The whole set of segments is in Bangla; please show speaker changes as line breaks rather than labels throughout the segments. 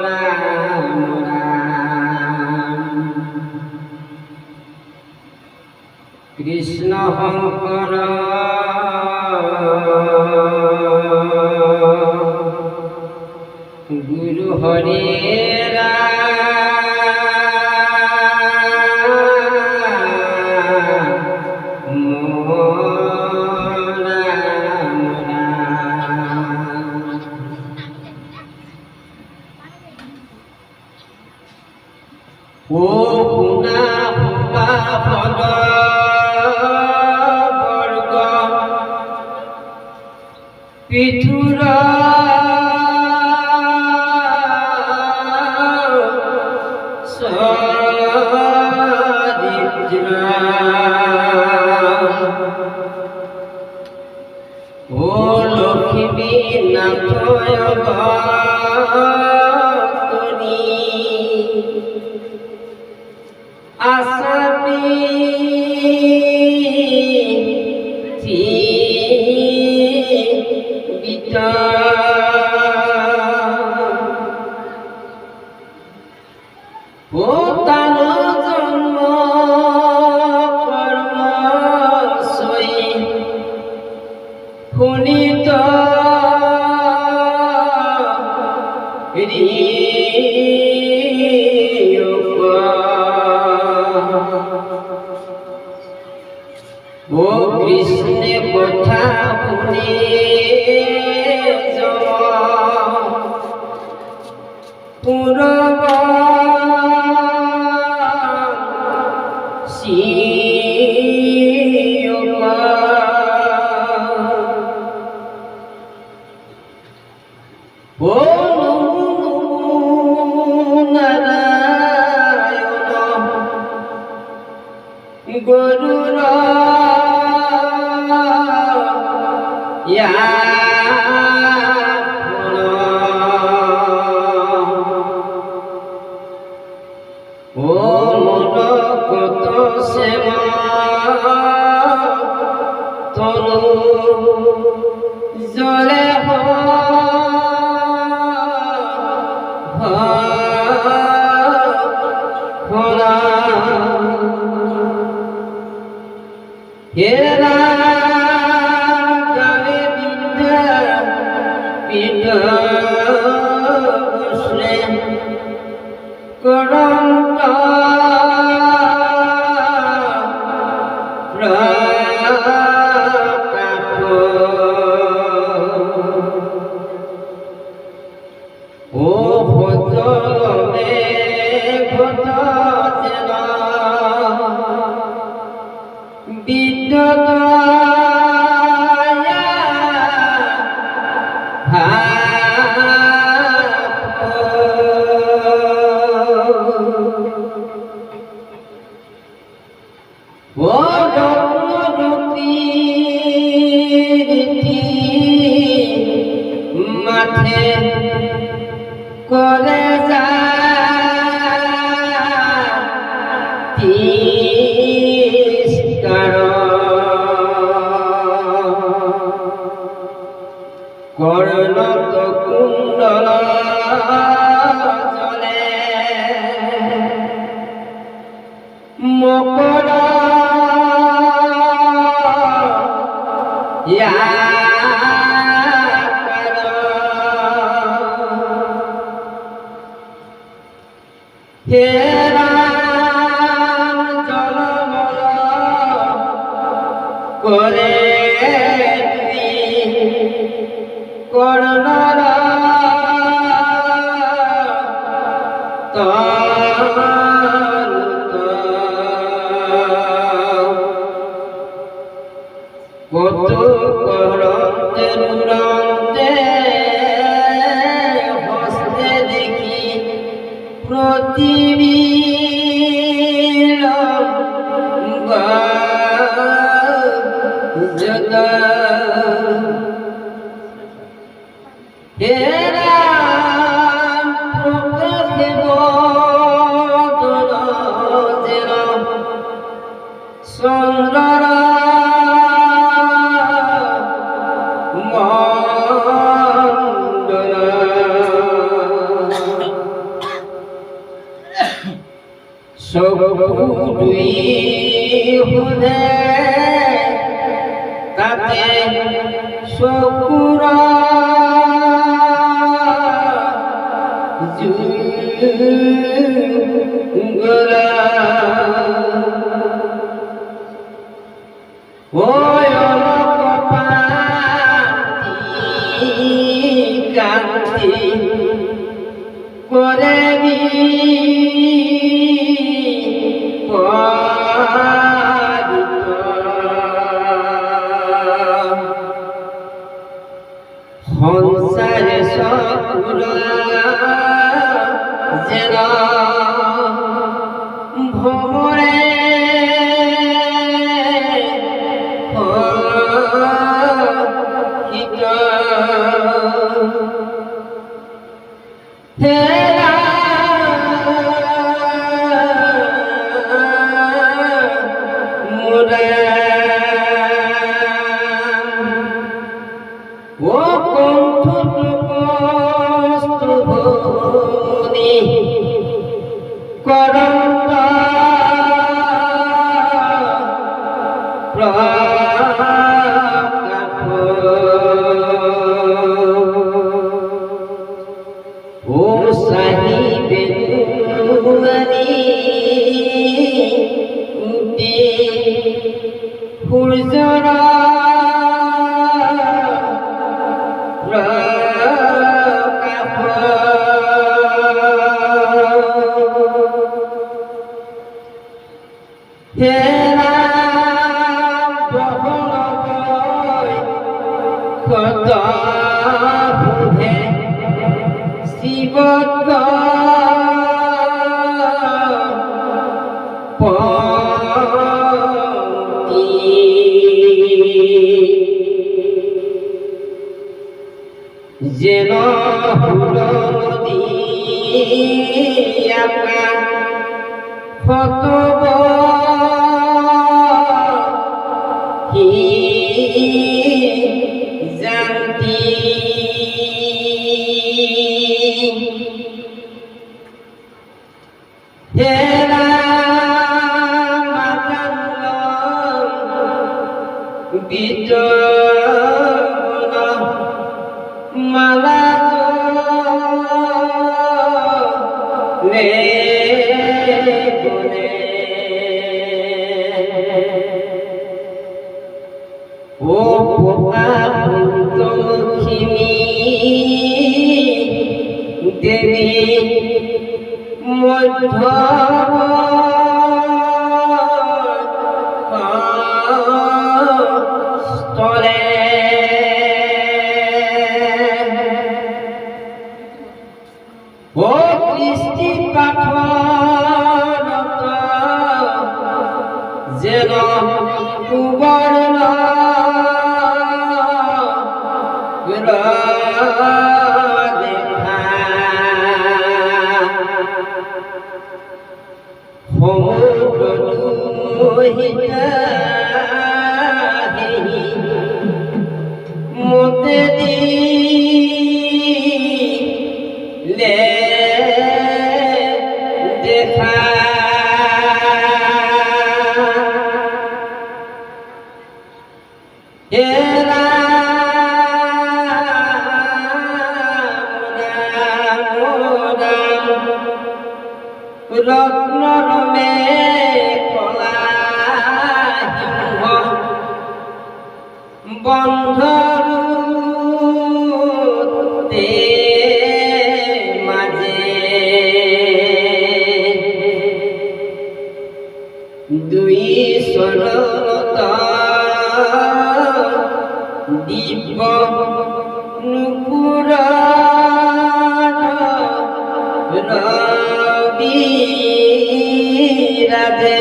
রাম রাম। কৃষ্ণ শঙ্কর গুরু হরে ও পুনা পুনা পদ বর্গ পিঠুর সরিদ্র ও লক্ষ্মী নাথ আসামি বিতা ও তান জন্ম কর্ম সই ফুনিত ও কৃষ্ণে কথা শুনে পূরব ও নারায়ণ গরুর ও মন কত সেবা তনু জলে হেরা গালে বিদ্যা পিঠ বসলে করন্ত প্রকাপ ও ভজলমে ভজ যেন বিদ্যুৎ ও মাঠে করে কর্ণত কুণ্ডল জলে মকর হে রাম জলমল করে কর্ণর কত করতে দুরন্তে হস্তে দেখি প্রতিবিল যত হে রাম প্রকাশে বদন যেন চন্দ্র মণ্ডল সবুই হুদে তাতে সকুরা জুগলা ওই অলকপাতি কান্তি করে সংসারে সকুরা যেন ভ্রমরে হিত হেরা মোরা ও কণ্ঠ ভনি করন্ত ও সাহিবে নুরানি উটি হুজরা হেরা বহন কত বুধে শিবত যেন নদী ফতব জানতি হেরা মাতান্ন বিট মালা নে বনে ও পোকা লক্ষ্মী দেবী মধ্য স্থলে ও কৃষ্টি পাঠরত যেন সুবর্ণ দেখা সমুদ্র মতে দিলে দেখা হেরা রত্ন রমে কলা সিংহ বন্ধরূপে মাঝে দুই সরত দিব্য নুপুর রাজে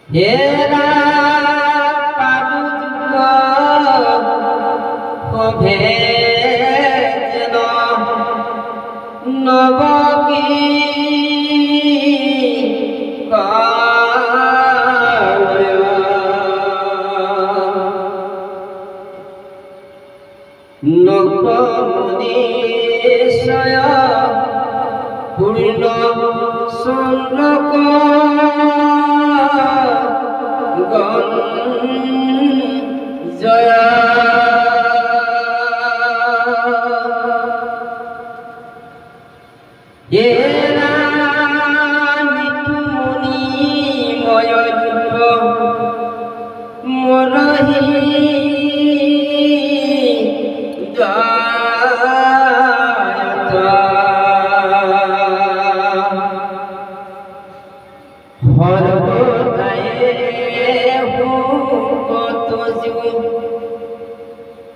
হেরা পাদুক হবে যেন নবকী নকমনিশয় পূর্ণ চন্দ্রক জয়া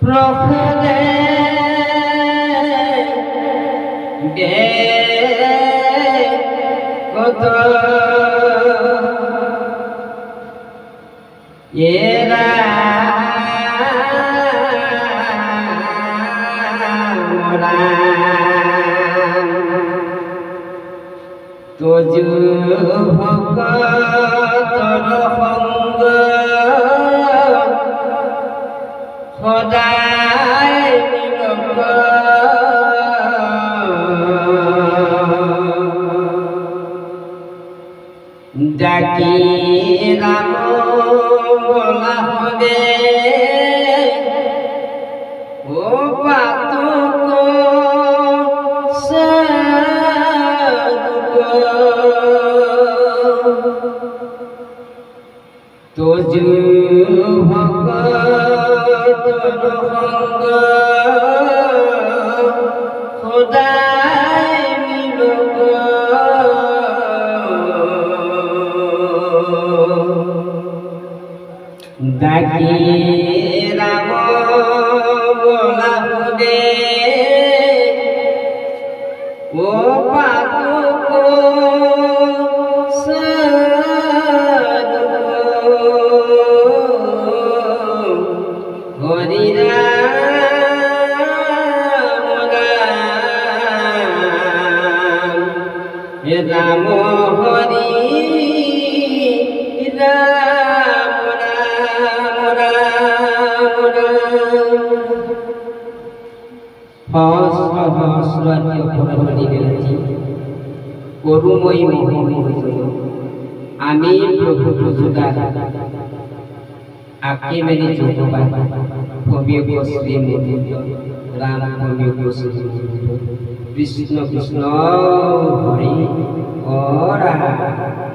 প্রখদে বে কত এরা মোরা তোজু ভক্তর সঙ্গ সদায় নিরঙ্গ ডাকি রাম বলা হবে ও পাতুক সাধুক তোজু ভক্তর সঙ্গ সদায় নিরঙ্গ ডাকি রাম বলা হবে ও পাতুক সাধুক হরি রাম রাম হরি রাম করুময়ী আমি প্রভু প্রভুদার আকে মেরে যোগবান ভবিয় শ্রী রাম ভবিয় কৃষ্ণ কৃষ্ণ হরি ও রাম।